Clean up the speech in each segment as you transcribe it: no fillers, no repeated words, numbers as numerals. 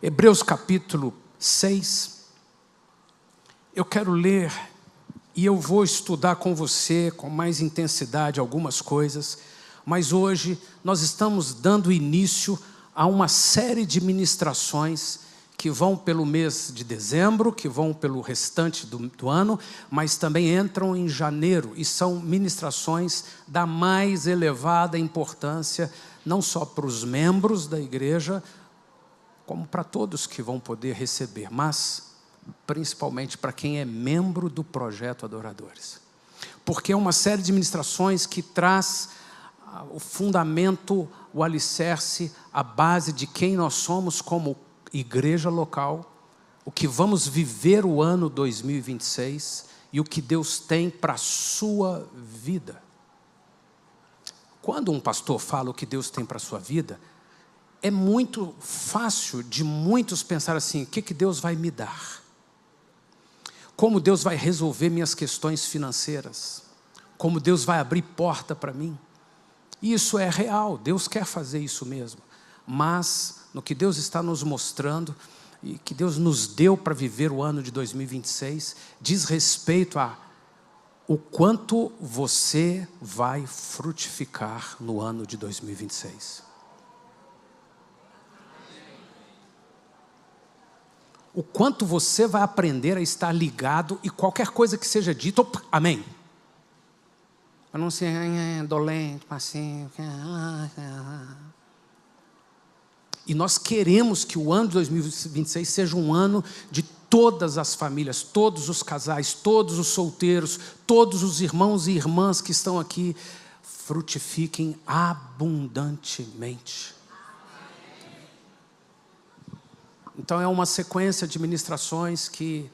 Hebreus capítulo 6. Eu quero ler e eu vou estudar com você com mais intensidade algumas coisas, mas hoje nós estamos dando início a uma série de ministrações que vão pelo mês de dezembro, que vão pelo restante do ano, mas também entram em janeiro, e são ministrações da mais elevada importância, não só para os membros da igreja, como para todos que vão poder receber, mas principalmente para quem é membro do Projeto Adoradores. Porque é uma série de ministrações que traz o fundamento, o alicerce, a base de quem nós somos como igreja local, o que vamos viver o ano 2026 e o que Deus tem para a sua vida. Quando um pastor fala o que Deus tem para a sua vida, é muito fácil de muitos pensar assim: o que Deus vai me dar? Como Deus vai resolver minhas questões financeiras? Como Deus vai abrir porta para mim? Isso é real, Deus quer fazer isso mesmo. Mas no que Deus está nos mostrando e que Deus nos deu para viver o ano de 2026, diz respeito a o quanto você vai frutificar no ano de 2026. O quanto você vai aprender a estar ligado e qualquer coisa que seja dita, amém. Para não ser dolente, paciente. E nós queremos que o ano de 2026 seja um ano de todas as famílias, todos os casais, todos os solteiros, todos os irmãos e irmãs que estão aqui, frutifiquem abundantemente. Então é uma sequência de ministrações que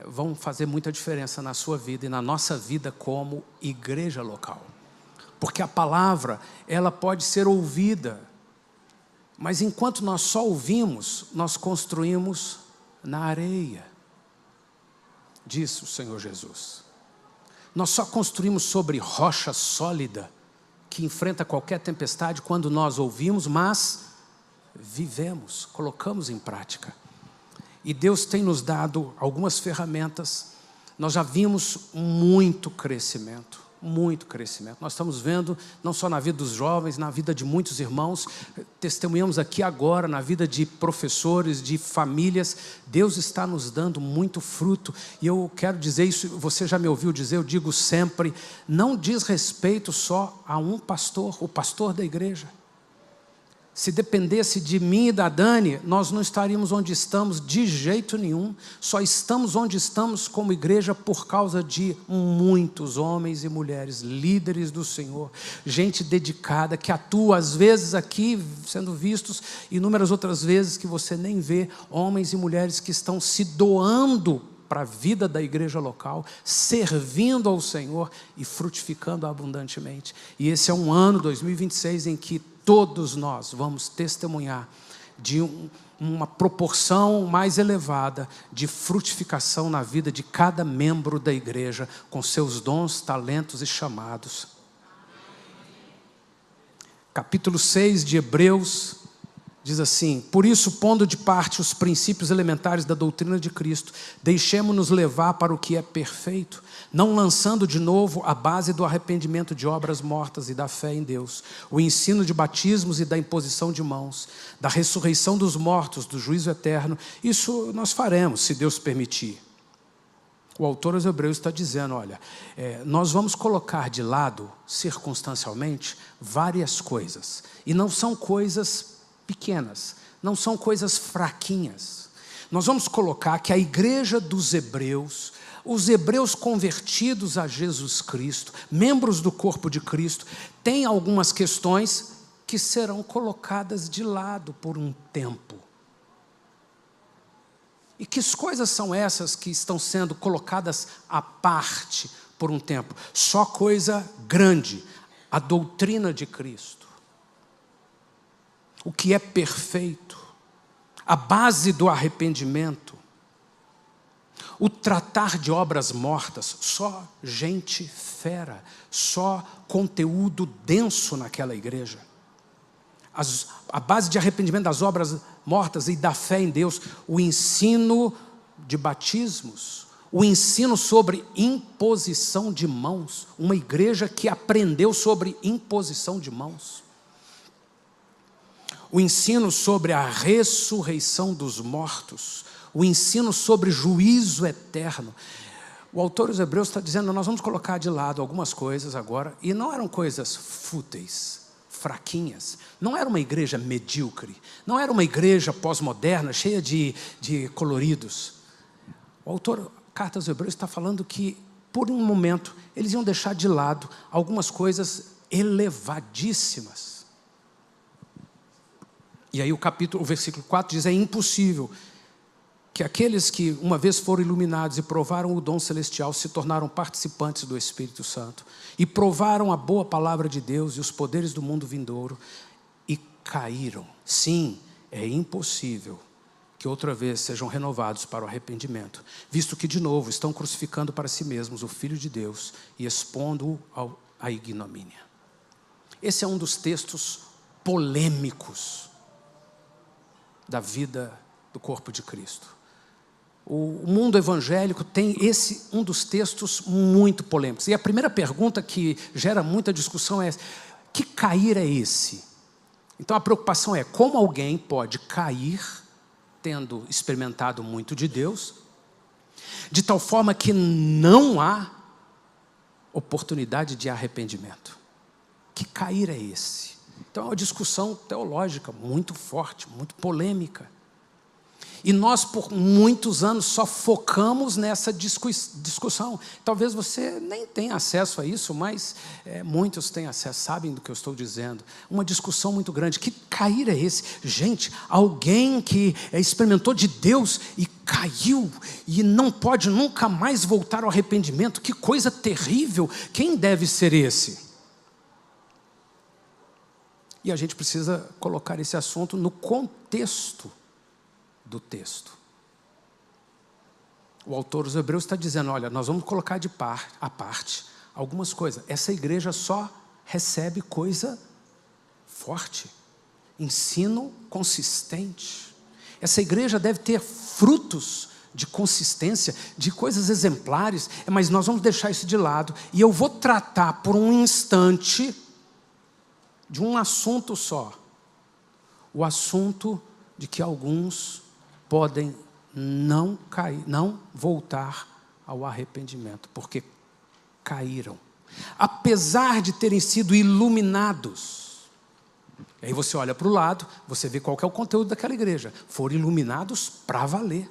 vão fazer muita diferença na sua vida e na nossa vida como igreja local. Porque a palavra, ela pode ser ouvida, mas enquanto nós só ouvimos, nós construímos na areia, disse o Senhor Jesus. Nós só construímos sobre rocha sólida, que enfrenta qualquer tempestade quando nós ouvimos, mas vivemos, colocamos em prática. E Deus tem nos dado algumas ferramentas. Nós já vimos muito crescimento. Nós estamos vendo, não só na vida dos jovens, na vida de muitos irmãos, testemunhamos aqui agora, na vida de professores, de famílias. Deus está nos dando muito fruto. E eu quero dizer isso, você já me ouviu dizer, eu digo sempre, não diz respeito só a um pastor, o pastor da igreja. Se dependesse de mim e da Dani, nós não estaríamos onde estamos de jeito nenhum. Só estamos onde estamos como igreja por causa de muitos homens e mulheres, líderes do Senhor, gente dedicada, que atua às vezes aqui, sendo vistos, inúmeras outras vezes que você nem vê, homens e mulheres que estão se doando para a vida da igreja local, servindo ao Senhor e frutificando abundantemente. E esse é um ano, 2026, em que todos nós vamos testemunhar de uma proporção mais elevada de frutificação na vida de cada membro da igreja, com seus dons, talentos e chamados. Capítulo 6 de Hebreus diz assim: por isso, pondo de parte os princípios elementares da doutrina de Cristo, deixemo-nos levar para o que é perfeito, não lançando de novo a base do arrependimento de obras mortas e da fé em Deus, o ensino de batismos e da imposição de mãos, da ressurreição dos mortos, do juízo eterno. Isso nós faremos, se Deus permitir. O autor aos Hebreus está dizendo, olha, nós vamos colocar de lado, circunstancialmente, várias coisas. E não são coisas pequenas, não são coisas fraquinhas. Nós vamos colocar que a igreja dos hebreus, os hebreus convertidos a Jesus Cristo, membros do corpo de Cristo, têm algumas questões que serão colocadas de lado por um tempo. E que coisas são essas que estão sendo colocadas à parte por um tempo? Só coisa grande, a doutrina de Cristo. O que é perfeito, a base do arrependimento, o tratar de obras mortas, só gente fera, só conteúdo denso naquela igreja. a base de arrependimento das obras mortas e da fé em Deus, o ensino de batismos, o ensino sobre imposição de mãos, uma igreja que aprendeu sobre imposição de mãos, o ensino sobre a ressurreição dos mortos, o ensino sobre juízo eterno. O autor dos Hebreus está dizendo, nós vamos colocar de lado algumas coisas agora, e não eram coisas fúteis, fraquinhas, não era uma igreja medíocre, não era uma igreja pós-moderna, cheia de coloridos. O autor, Carta aos Hebreus, está falando que, por um momento, eles iam deixar de lado algumas coisas elevadíssimas. E aí o versículo 4 diz, é impossível que aqueles que uma vez foram iluminados e provaram o dom celestial se tornaram participantes do Espírito Santo e provaram a boa palavra de Deus e os poderes do mundo vindouro e caíram. Sim, é impossível que outra vez sejam renovados para o arrependimento, visto que de novo estão crucificando para si mesmos o Filho de Deus e expondo-o à ignomínia. Esse é um dos textos polêmicos da vida do corpo de Cristo. O mundo evangélico tem um dos textos muito polêmicos. E a primeira pergunta que gera muita discussão é, que cair é esse? Então a preocupação é, como alguém pode cair, tendo experimentado muito de Deus, de tal forma que não há oportunidade de arrependimento? Que cair é esse? Então é uma discussão teológica muito forte, muito polêmica. E nós, por muitos anos, só focamos nessa discussão. Talvez você nem tenha acesso a isso, mas muitos têm acesso, sabem do que eu estou dizendo. Uma discussão muito grande. Que cair é esse? Gente, alguém que experimentou de Deus e caiu e não pode nunca mais voltar ao arrependimento. Que coisa terrível. Quem deve ser esse? E a gente precisa colocar esse assunto no contexto do texto. O autor dos Hebreus está dizendo, olha, nós vamos colocar à parte algumas coisas. Essa igreja só recebe coisa forte, ensino consistente. Essa igreja deve ter frutos de consistência, de coisas exemplares, mas nós vamos deixar isso de lado. E eu vou tratar por um instante de um assunto só. O assunto de que alguns podem não cair, não voltar ao arrependimento, porque caíram, apesar de terem sido iluminados. Aí você olha para o lado, você vê qual que é o conteúdo daquela igreja. Foram iluminados para valer.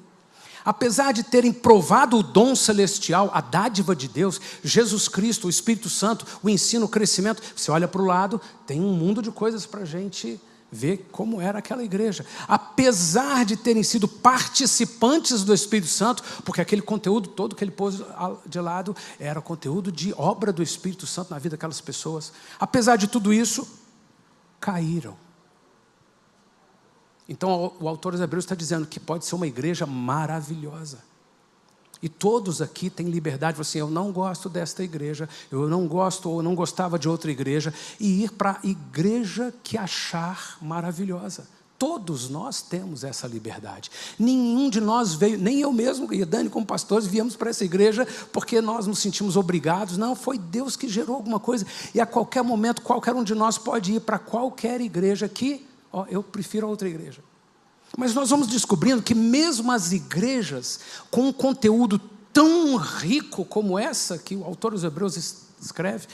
Apesar de terem provado o dom celestial, a dádiva de Deus, Jesus Cristo, o Espírito Santo, o ensino, o crescimento, você olha para o lado, tem um mundo de coisas para a gente ver como era aquela igreja. Apesar de terem sido participantes do Espírito Santo, porque aquele conteúdo todo que ele pôs de lado era conteúdo de obra do Espírito Santo na vida daquelas pessoas. Apesar de tudo isso, caíram. Então o autor dos Hebreus está dizendo que pode ser uma igreja maravilhosa. E todos aqui têm liberdade, assim, eu não gosto desta igreja, eu não gosto ou não gostava de outra igreja, e ir para a igreja que achar maravilhosa. Todos nós temos essa liberdade. Nenhum de nós veio, nem eu mesmo e a Dani como pastores, viemos para essa igreja porque nós nos sentimos obrigados. Não, foi Deus que gerou alguma coisa. E a qualquer momento, qualquer um de nós pode ir para qualquer igreja que, eu prefiro a outra igreja. Mas nós vamos descobrindo que mesmo as igrejas com um conteúdo tão rico como essa que o autor dos Hebreus escreve,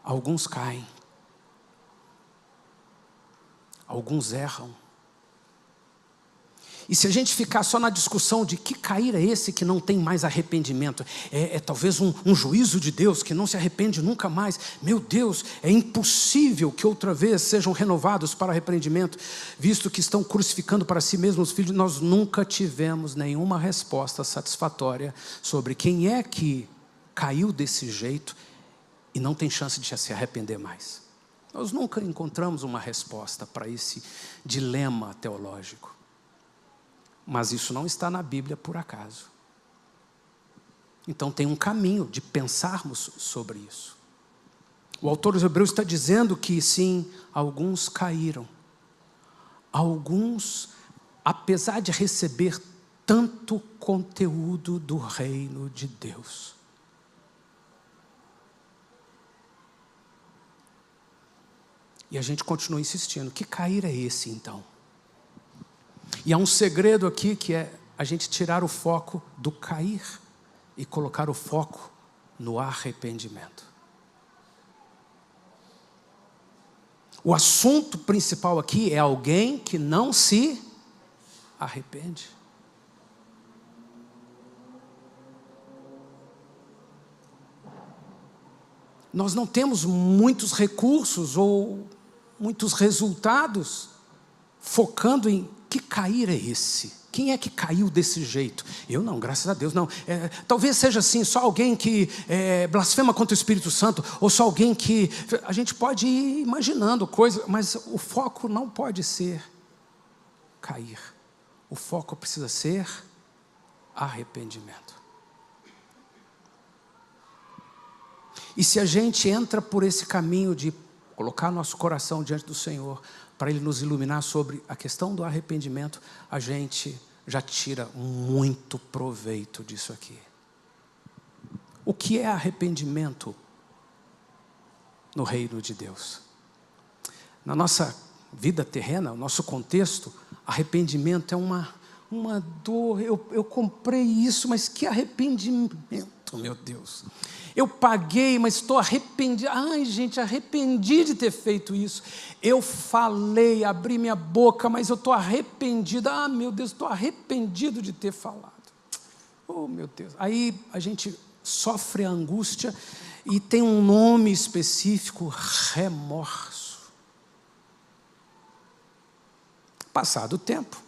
alguns caem, alguns erram. E se a gente ficar só na discussão de que cair é esse que não tem mais arrependimento, é talvez um juízo de Deus que não se arrepende nunca mais. Meu Deus, é impossível que outra vez sejam renovados para arrependimento, visto que estão crucificando para si mesmos os filhos. Nós nunca tivemos nenhuma resposta satisfatória sobre quem é que caiu desse jeito e não tem chance de se arrepender mais. Nós nunca encontramos uma resposta para esse dilema teológico. Mas isso não está na Bíblia por acaso. Então tem um caminho de pensarmos sobre isso. O autor dos Hebreus está dizendo que sim, alguns caíram. Alguns, apesar de receber tanto conteúdo do reino de Deus, e a gente continua insistindo. Que cair é esse então? E há um segredo aqui que é a gente tirar o foco do cair e colocar o foco no arrependimento. O assunto principal aqui é alguém que não se arrepende. Nós não temos muitos recursos ou muitos resultados focando em que cair é esse. Quem é que caiu desse jeito? Eu não, graças a Deus, não. Talvez seja assim, só alguém que blasfema contra o Espírito Santo, ou só alguém que... A gente pode ir imaginando coisas, mas o foco não pode ser cair. O foco precisa ser arrependimento. E se a gente entra por esse caminho de colocar nosso coração diante do Senhor, para Ele nos iluminar sobre a questão do arrependimento, a gente já tira muito proveito disso aqui. O que é arrependimento no reino de Deus? Na nossa vida terrena, o nosso contexto, arrependimento é uma dor. Eu comprei isso, mas que arrependimento, meu Deus. Eu paguei, mas estou arrependido. Ai, gente, arrependi de ter feito isso. Eu falei, abri minha boca, mas eu estou arrependido. Ah, meu Deus, estou arrependido de ter falado. Oh, meu Deus. Aí a gente sofre a angústia e tem um nome específico: remorso. Passado o tempo,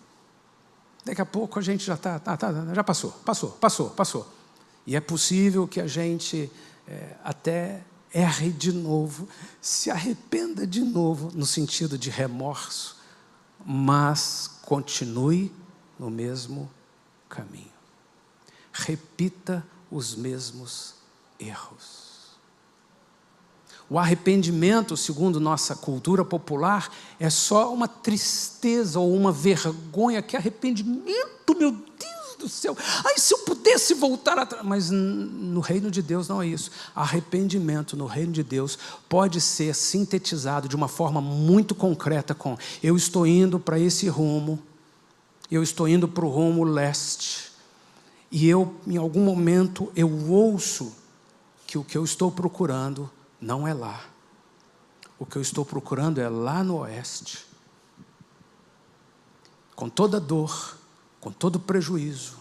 daqui a pouco a gente já já passou. E é possível que a gente até erre de novo, se arrependa de novo, no sentido de remorso, mas continue no mesmo caminho. Repita os mesmos erros. O arrependimento, segundo nossa cultura popular, é só uma tristeza ou uma vergonha. Que arrependimento, meu Deus do céu! Ai, se eu pudesse voltar atrás. Mas no reino de Deus não é isso. Arrependimento no reino de Deus pode ser sintetizado de uma forma muito concreta com: eu estou indo para esse rumo, eu estou indo para o rumo leste, e em algum momento, eu ouço que o que eu estou procurando não é lá. O que eu estou procurando é lá no oeste. Com toda dor, com todo prejuízo,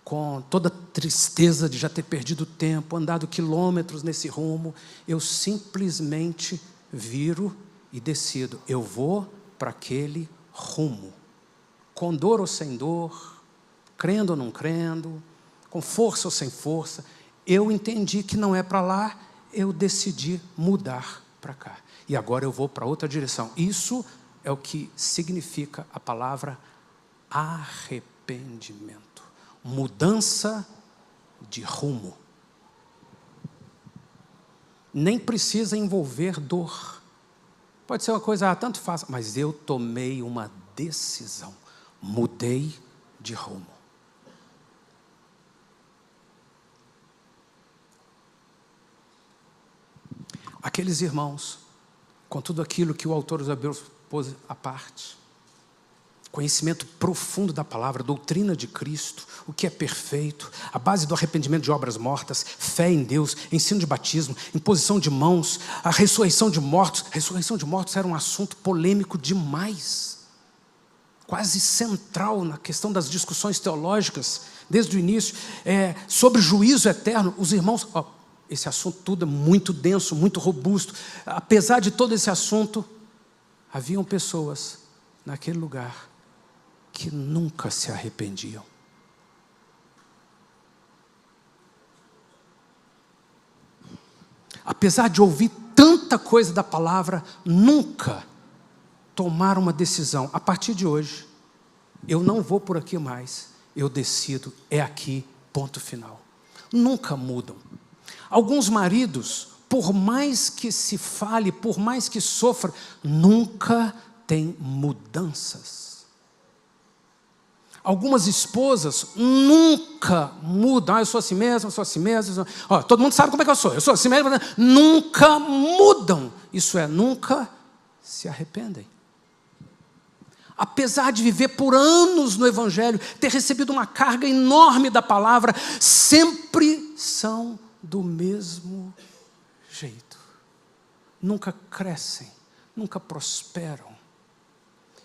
com toda tristeza de já ter perdido tempo, andado quilômetros nesse rumo, eu simplesmente viro e decido: eu vou para aquele rumo. Com dor ou sem dor, crendo ou não crendo, com força ou sem força, eu entendi que não é para lá, eu decidi mudar para cá. E agora eu vou para outra direção. Isso é o que significa a palavra arrependimento. Mudança de rumo. Nem precisa envolver dor. Pode ser uma coisa, tanto faz, mas eu tomei uma decisão. Mudei de rumo. Aqueles irmãos, com tudo aquilo que o autor dos Hebreus pôs à parte, conhecimento profundo da palavra, doutrina de Cristo, o que é perfeito, a base do arrependimento de obras mortas, fé em Deus, ensino de batismo, imposição de mãos, a ressurreição de mortos. A ressurreição de mortos era um assunto polêmico demais, quase central na questão das discussões teológicas, desde o início, sobre juízo eterno. Os irmãos... esse assunto tudo é muito denso, muito robusto. Apesar de todo esse assunto, haviam pessoas naquele lugar que nunca se arrependiam. Apesar de ouvir tanta coisa da palavra, nunca tomaram uma decisão: a partir de hoje, eu não vou por aqui mais, eu decido, é aqui, ponto final. Nunca mudam. Alguns maridos, por mais que se fale, por mais que sofra, nunca tem mudanças. Algumas esposas nunca mudam. Eu sou assim mesmo, eu sou assim mesmo. Todo mundo sabe como é que eu sou assim mesmo. Nunca mudam. Isso é, nunca se arrependem. Apesar de viver por anos no Evangelho, ter recebido uma carga enorme da palavra, sempre são do mesmo jeito. Nunca crescem, nunca prosperam.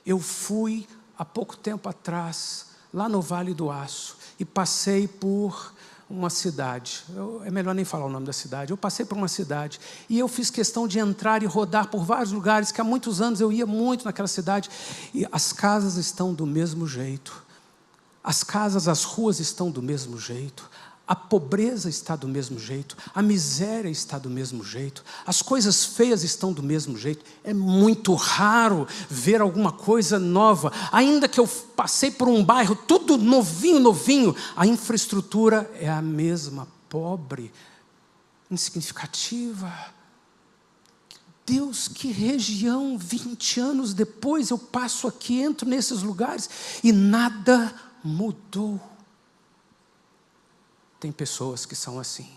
Eu fui, há pouco tempo atrás, lá no Vale do Aço, e passei por uma cidade. É melhor nem falar o nome da cidade. Eu passei por uma cidade e eu fiz questão de entrar e rodar por vários lugares, que há muitos anos eu ia muito naquela cidade. E as casas estão do mesmo jeito. As casas, as ruas estão do mesmo jeito. A pobreza está do mesmo jeito, a miséria está do mesmo jeito, as coisas feias estão do mesmo jeito. É muito raro ver alguma coisa nova. Ainda que eu passei por um bairro tudo novinho, a infraestrutura é a mesma, pobre, insignificativa. Deus, que região, 20 anos depois eu passo aqui, entro nesses lugares e nada mudou. Tem pessoas que são assim.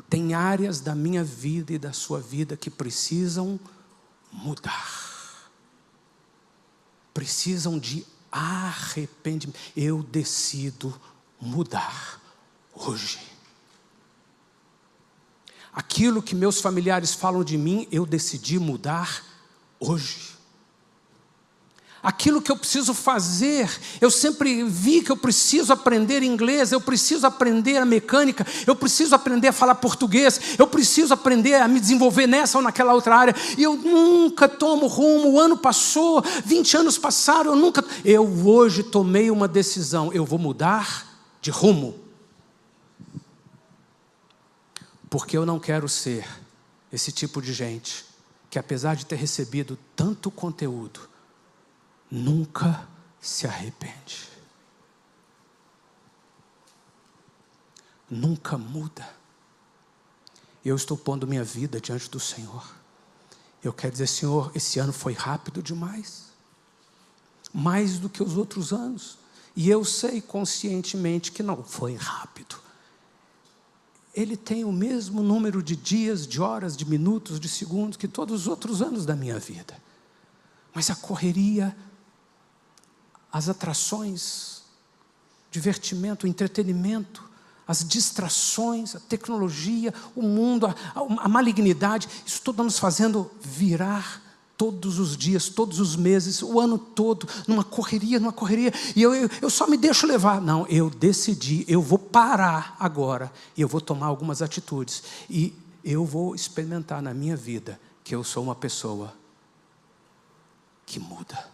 Tem áreas da minha vida e da sua vida que precisam mudar. Precisam de arrependimento. Eu decido mudar hoje. Aquilo que meus familiares falam de mim, eu decidi mudar hoje. Aquilo que eu preciso fazer, eu sempre vi que eu preciso aprender inglês, eu preciso aprender a mecânica, eu preciso aprender a falar português, eu preciso aprender a me desenvolver nessa ou naquela outra área, e eu nunca tomo rumo. O ano passou, 20 anos passaram, eu hoje tomei uma decisão, eu vou mudar de rumo, porque eu não quero ser esse tipo de gente, que apesar de ter recebido tanto conteúdo, nunca se arrepende. Nunca muda. Eu estou pondo minha vida diante do Senhor. Eu quero dizer, Senhor, esse ano foi rápido demais. Mais do que os outros anos. E eu sei conscientemente que não foi rápido. Ele tem o mesmo número de dias, de horas, de minutos, de segundos que todos os outros anos da minha vida. Mas a correria, as atrações, divertimento, entretenimento, as distrações, a tecnologia, o mundo, a malignidade, isso tudo nos fazendo virar todos os dias, todos os meses, o ano todo, numa correria, e eu só me deixo levar. Não, eu decidi, eu vou parar agora, e eu vou tomar algumas atitudes, e eu vou experimentar na minha vida que eu sou uma pessoa que muda.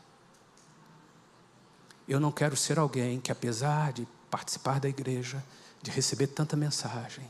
Eu não quero ser alguém que, apesar de participar da igreja, de receber tanta mensagem,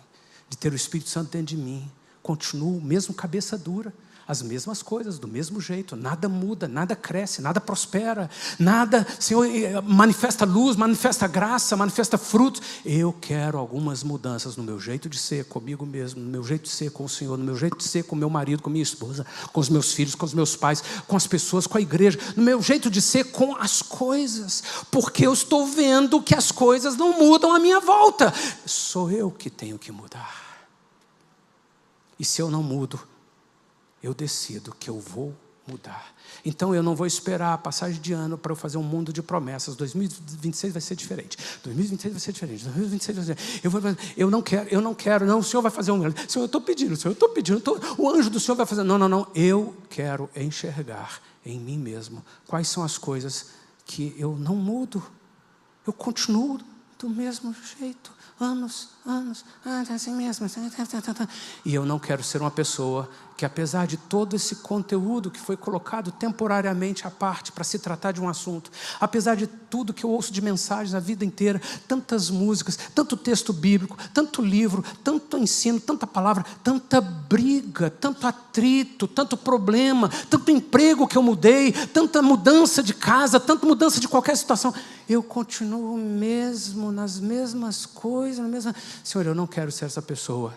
de ter o Espírito Santo dentro de mim, continuo mesmo cabeça dura, as mesmas coisas, do mesmo jeito, nada muda, nada cresce, nada prospera, nada, Senhor, manifesta luz, manifesta graça, manifesta frutos. Eu quero algumas mudanças no meu jeito de ser comigo mesmo, no meu jeito de ser com o Senhor, no meu jeito de ser com meu marido, com minha esposa, com os meus filhos, com os meus pais, com as pessoas, com a igreja, no meu jeito de ser com as coisas, porque eu estou vendo que as coisas não mudam à minha volta. Sou eu que tenho que mudar. E se eu não mudo, eu decido que eu vou mudar. Então eu não vou esperar a passagem de ano para eu fazer um mundo de promessas. 2026 vai ser diferente. 2026 vai ser diferente. 2026 vai ser diferente. Eu não quero. Não, o Senhor vai fazer um milagre. Senhor, eu estou pedindo. O anjo do Senhor vai fazer. Não. Eu quero enxergar em mim mesmo quais são as coisas que eu não mudo. Eu continuo do mesmo jeito. Anos, assim mesmo. E eu não quero ser uma pessoa que, apesar de todo esse conteúdo que foi colocado temporariamente à parte para se tratar de um assunto, apesar de tudo que eu ouço de mensagens a vida inteira, tantas músicas, tanto texto bíblico, tanto livro, tanto ensino, tanta palavra, tanta briga, tanto atrito, tanto problema, tanto emprego que eu mudei, tanta mudança de casa, tanta mudança de qualquer situação, eu continuo mesmo nas mesmas coisas, Senhor, eu não quero ser essa pessoa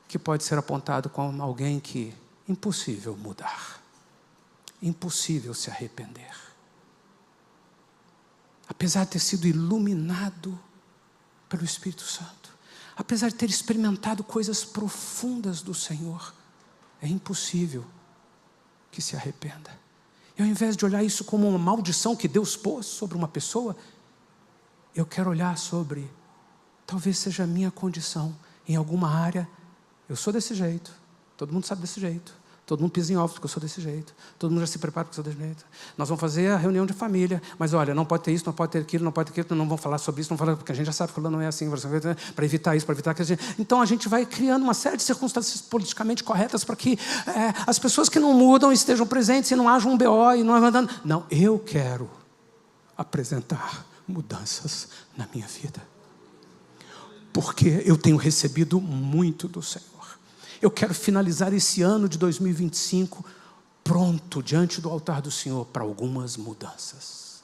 que pode ser apontado como alguém que impossível mudar, impossível se arrepender. Apesar de ter sido iluminado pelo Espírito Santo, apesar de ter experimentado coisas profundas do Senhor, é impossível que se arrependa. E ao invés de olhar isso como uma maldição que Deus pôs sobre uma pessoa, eu quero olhar sobre, talvez seja a minha condição, em alguma área, eu sou desse jeito, todo mundo sabe desse jeito, todo mundo pisa em ovos porque eu sou desse jeito, todo mundo já se prepara porque eu sou desse jeito. Nós vamos fazer a reunião de família, mas olha, não pode ter isso, não pode ter aquilo, não pode ter aquilo, não vamos falar sobre isso, não falar, porque a gente já sabe que não é assim, para evitar isso, para evitar que a gente... Então a gente vai criando uma série de circunstâncias politicamente corretas para que as pessoas que não mudam estejam presentes e não haja um BO e não andando. Não, eu quero apresentar mudanças na minha vida, porque eu tenho recebido muito do Senhor. Eu quero finalizar esse ano de 2025 pronto diante do altar do Senhor para algumas mudanças.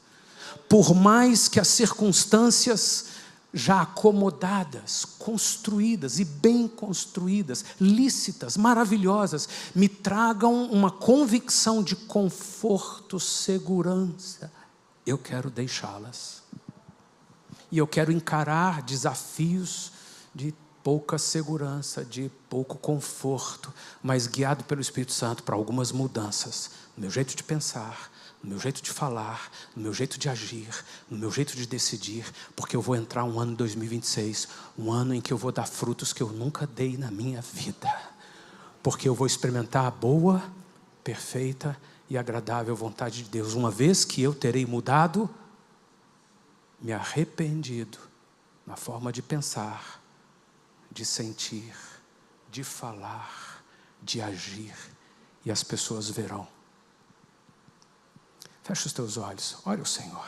Por mais que as circunstâncias já acomodadas, construídas e bem construídas, lícitas, maravilhosas, me tragam uma convicção de conforto, segurança, eu quero deixá-las. E eu quero encarar desafios de pouca segurança, de pouco conforto, mas guiado pelo Espírito Santo para algumas mudanças no meu jeito de pensar, no meu jeito de falar, no meu jeito de agir, no meu jeito de decidir, porque eu vou entrar um ano de 2026, um ano em que eu vou dar frutos que eu nunca dei na minha vida, porque eu vou experimentar a boa, perfeita e agradável vontade de Deus, uma vez que eu terei mudado, me arrependido na forma de pensar, de sentir, de falar, de agir, e as pessoas verão. Fecha os teus olhos, olha o Senhor.